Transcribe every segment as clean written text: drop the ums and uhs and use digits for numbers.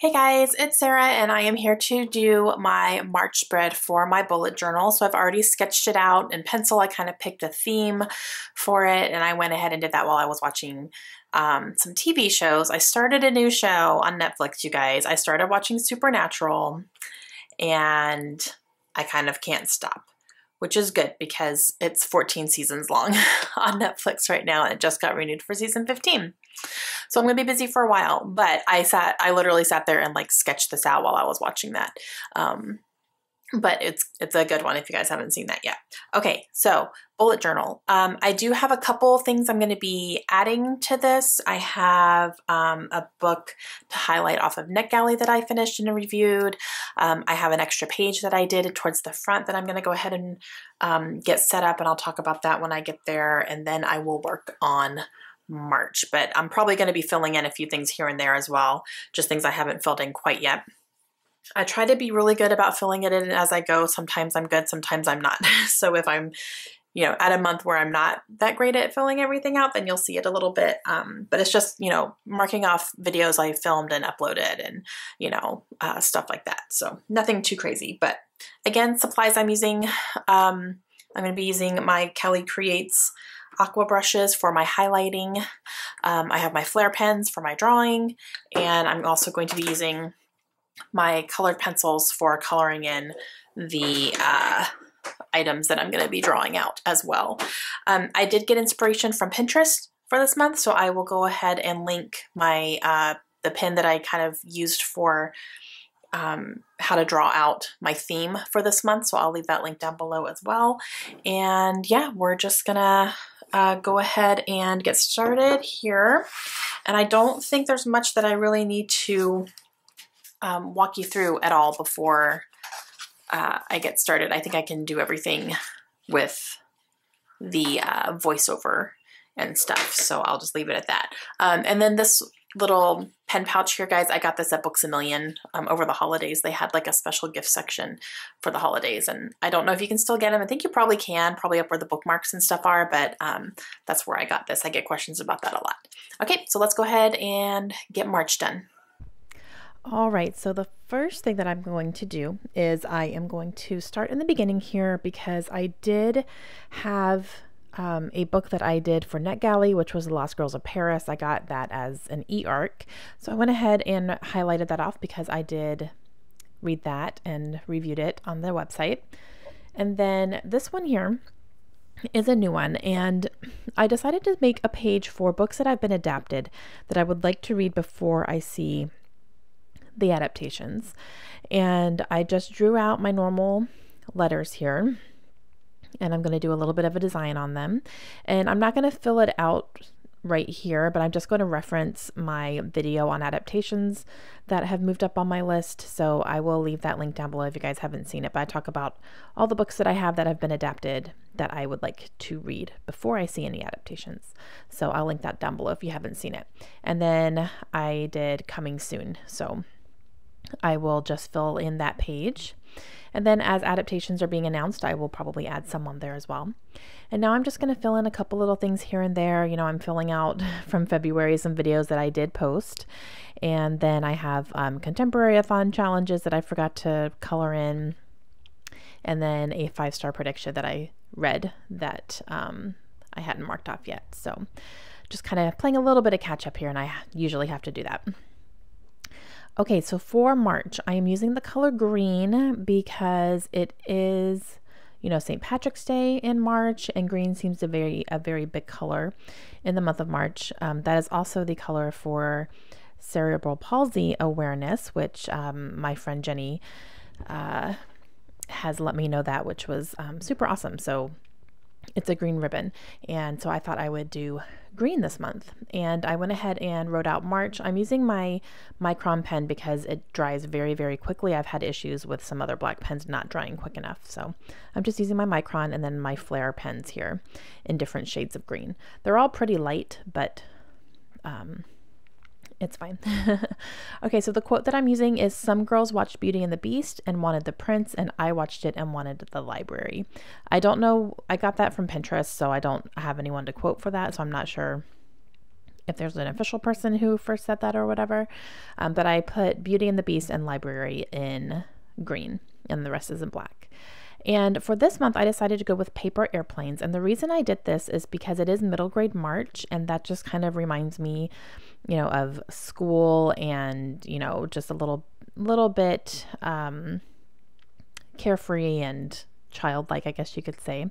Hey guys, it's Sarah and I am here to do my March spread for my bullet journal. So I've already sketched it out in pencil. I kind of picked a theme for it and I went ahead and did that while I was watching some TV shows. I started a new show on Netflix, you guys. I started watching Supernatural and I kind of can't stop, which is good because it's 14 seasons long on Netflix right now and it just got renewed for season 15. So I'm gonna be busy for a while, but I literally sat there and like sketched this out while I was watching that. But it's a good one if you guys haven't seen that yet. Okay, so bullet journal. I do have a couple things I'm gonna be adding to this. I have a book to highlight off of NetGalley that I finished and reviewed. I have an extra page that I did towards the front that I'm gonna go ahead and get set up, and I'll talk about that when I get there, and then I will work on March, but I'm probably going to be filling in a few things here and there as well, just things I haven't filled in quite yet. I try to be really good about filling it in as I go. Sometimes I'm good, sometimes I'm not. So if I'm, at a month where I'm not that great at filling everything out, then you'll see it a little bit. But it's just, marking off videos I filmed and uploaded and, stuff like that. So nothing too crazy, but again, supplies I'm using, I'm going to be using my Kelly Creates aqua brushes for my highlighting. I have my flare pens for my drawing, and I'm also going to be using my colored pencils for coloring in the items that I'm going to be drawing out as well. I did get inspiration from Pinterest for this month, so I will go ahead and link my the pen that I kind of used for how to draw out my theme for this month. So I'll leave that link down below as well. And yeah, we're just gonna go ahead and get started here. And I don't think there's much that I really need to walk you through at all before I get started. I think I can do everything with the voiceover and stuff. So I'll just leave it at that. And then this little pen pouch here, guys, I got this at Books A Million over the holidays. They had like a special gift section for the holidays, and I don't know if you can still get them. I think you probably can, probably up where the bookmarks and stuff are, but that's where I got this. I get questions about that a lot. Okay, so let's go ahead and get March done. All right, so the first thing that I'm going to do is I am going to start in the beginning here because I did have a book that I did for NetGalley, which was The Lost Girls of Paris. I got that as an e-arc. So I went ahead and highlighted that off because I did read that and reviewed it on the website. And then this one here is a new one, and I decided to make a page for books that have been adapted that I would like to read before I see the adaptations. And I just drew out my normal letters here, and I'm going to do a little bit of a design on them. And I'm not going to fill it out right here, but I'm just going to reference my video on adaptations that have moved up on my list. So I will leave that link down below if you guys haven't seen it, but I talk about all the books that I have that have been adapted that I would like to read before I see any adaptations. So I'll link that down below if you haven't seen it. And then I did coming soon. So I will just fill in that page. And then as adaptations are being announced, I will probably add some on there as well. And now I'm just going to fill in a couple little things here and there. I'm filling out from February some videos that I did post. And then I have contemporary-a-thon challenges that I forgot to color in. And then a 5-star prediction that I read that I hadn't marked off yet. So just kind of playing a little bit of catch up here, and I usually have to do that. Okay, so for March, I am using the color green because it is, St. Patrick's Day in March, and green seems to be a very big color in the month of March. That is also the color for cerebral palsy awareness, which my friend Jenny has let me know that, which was super awesome. So it's a green ribbon, and so I thought I would do green this month, and I went ahead and wrote out March. I'm using my Micron pen because it dries very, very quickly. I've had issues with some other black pens not drying quick enough, so I'm just using my Micron and then my flare pens here in different shades of green. They're all pretty light, but it's fine. Okay, so the quote that I'm using is, "Some girls watched Beauty and the Beast and wanted the prince, and I watched it and wanted the library." I don't know, I got that from Pinterest, so I don't have anyone to quote for that, so I'm not sure if there's an official person who first said that or whatever. But I put Beauty and the Beast and Library in green, and the rest is in black. And for this month, I decided to go with Paper Airplanes. And the reason I did this is because it is middle grade March, and that just kind of reminds me, you know, of school and, you know, just a little bit carefree and childlike, I guess you could say.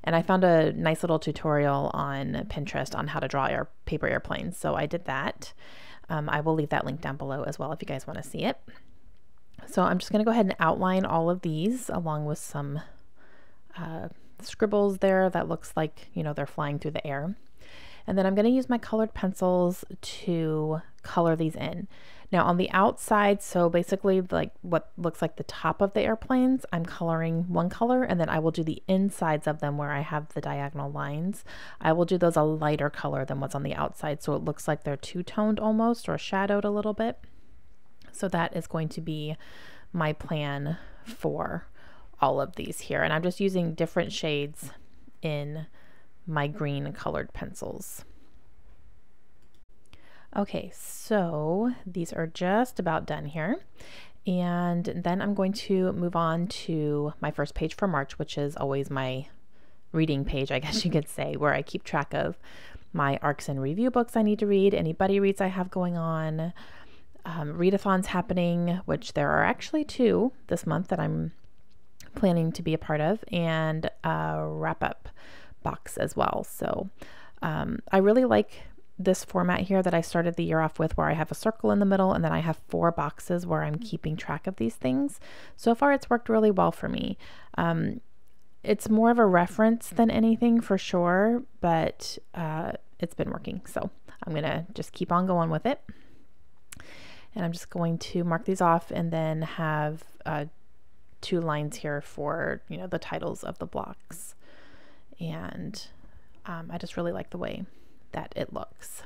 And I found a nice little tutorial on Pinterest on how to draw paper airplanes. So I did that. I will leave that link down below as well if you guys want to see it. So I'm just going to go ahead and outline all of these along with some scribbles there that looks like, you know, they're flying through the air. And then I'm going to use my colored pencils to color these in. Now on the outside, so basically like what looks like the top of the airplanes, I'm coloring one color, and then I will do the insides of them where I have the diagonal lines. I will do those a lighter color than what's on the outside, so it looks like they're two-toned almost, or shadowed a little bit. So that is going to be my plan for all of these here. And I'm just using different shades in my green colored pencils. Okay, so these are just about done here. And then I'm going to move on to my first page for March, which is always my reading page, I guess you could say, where I keep track of my ARCs and review books I need to read, any buddy reads I have going on, readathons happening, which there are actually 2 this month that I'm planning to be a part of, and a wrap-up box as well. So I really like this format here that I started the year off with, where I have a circle in the middle and then I have 4 boxes where I'm keeping track of these things. So far it's worked really well for me. It's more of a reference than anything for sure, but it's been working. So I'm gonna just keep on going with it. And I'm just going to mark these off and then have 2 lines here for, you know, the titles of the blocks. And I just really like the way that it looks.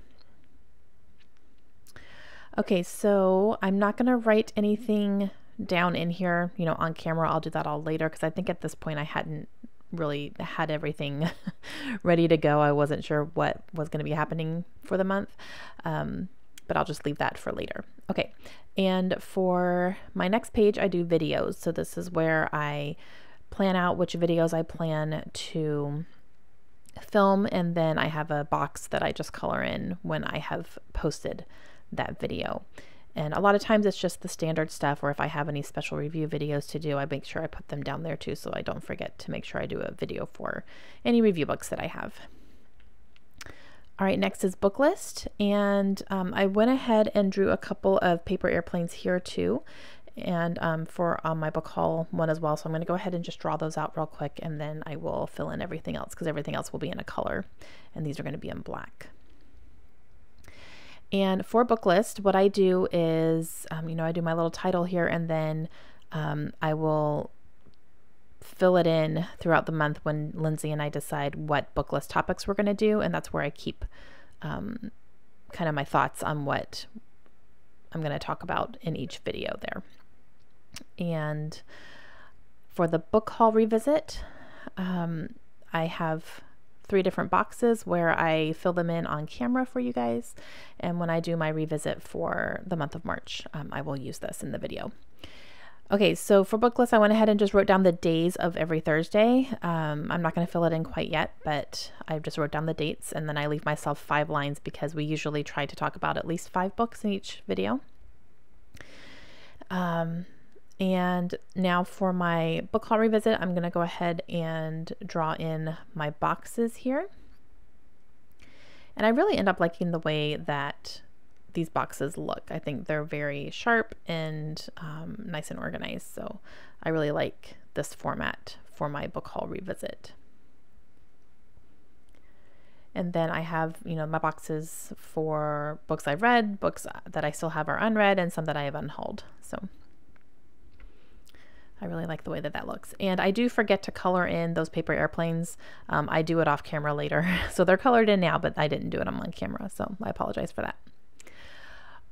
Okay, so I'm not going to write anything down in here, you know, on camera. I'll do that all later because I think at this point I hadn't really had everything ready to go. I wasn't sure what was going to be happening for the month. But I'll just leave that for later. Okay, and for my next page, I do videos. So this is where I plan out which videos I plan to film, and then I have a box that I just color in when I have posted that video. And a lot of times it's just the standard stuff, or if I have any special review videos to do, I make sure I put them down there too, so I don't forget to make sure I do a video for any review books that I have. All right, next is book list, and I went ahead and drew a couple of paper airplanes here too, and for my book haul one as well. So I'm going to go ahead and just draw those out real quick, and then I will fill in everything else because everything else will be in a color, and these are going to be in black. And for book list, what I do is, you know, I do my little title here, and then I will fill it in throughout the month when Lindsay and I decide what book list topics we're going to do, and that's where I keep kind of my thoughts on what I'm going to talk about in each video there. And for the book haul revisit, I have 3 different boxes where I fill them in on camera for you guys, and when I do my revisit for the month of March, I will use this in the video. Okay, so for book list, I went ahead and just wrote down the days of every Thursday. I'm not going to fill it in quite yet, but I just wrote down the dates, and then I leave myself 5 lines because we usually try to talk about at least 5 books in each video. And now for my book haul revisit, I'm going to go ahead and draw in my boxes here. And I really end up liking the way that these boxes look. I think they're very sharp and nice and organized. So I really like this format for my book haul revisit. And then I have, you know, my boxes for books I've read, books that I still have are unread, and some that I have unhauled. So I really like the way that that looks. And I do forget to color in those paper airplanes. I do it off camera later. So they're colored in now, but I didn't do it on camera. So I apologize for that.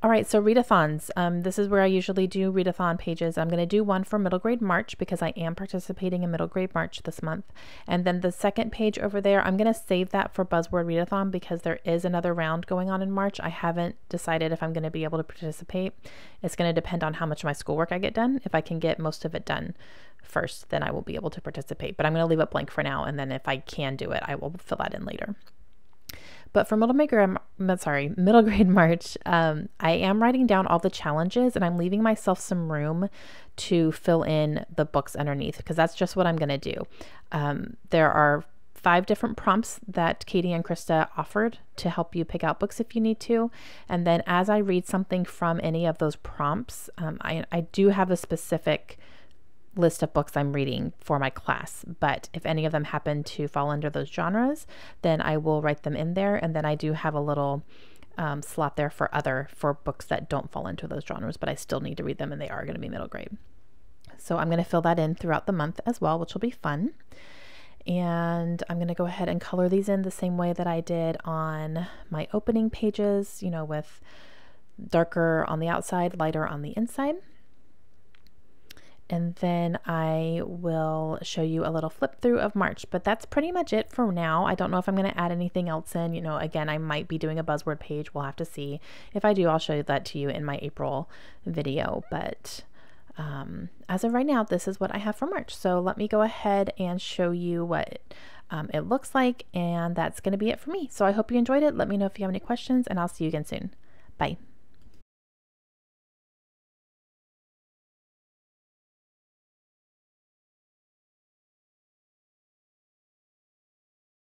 All right, so readathons. This is where I usually do readathon pages. I'm going to do one for middle grade March because I am participating in middle grade March this month. And then the second page over there, I'm going to save that for Buzzword Readathon because there is another round going on in March. I haven't decided if I'm going to be able to participate. It's going to depend on how much of my schoolwork I get done. If I can get most of it done first, then I will be able to participate. But I'm going to leave it blank for now, and then if I can do it, I will fill that in later. But for middle grade March, I am writing down all the challenges and I'm leaving myself some room to fill in the books underneath because that's just what I'm going to do. There are 5 different prompts that Katie and Krista offered to help you pick out books if you need to. And then as I read something from any of those prompts, I do have a specific list of books I'm reading for my class, but if any of them happen to fall under those genres, then I will write them in there. And then I do have a little slot there for books that don't fall into those genres, but I still need to read them and they are going to be middle grade. So I'm going to fill that in throughout the month as well, which will be fun. And I'm going to go ahead and color these in the same way that I did on my opening pages, with darker on the outside, lighter on the inside. And then I will show you a little flip through of March, but that's pretty much it for now. I don't know if I'm going to add anything else in. Again, I might be doing a buzzword page. We'll have to see. If I do, I'll show that to you in my April video. But as of right now, this is what I have for March. So let me go ahead and show you what it looks like. And that's going to be it for me. So I hope you enjoyed it. Let me know if you have any questions and I'll see you again soon. Bye.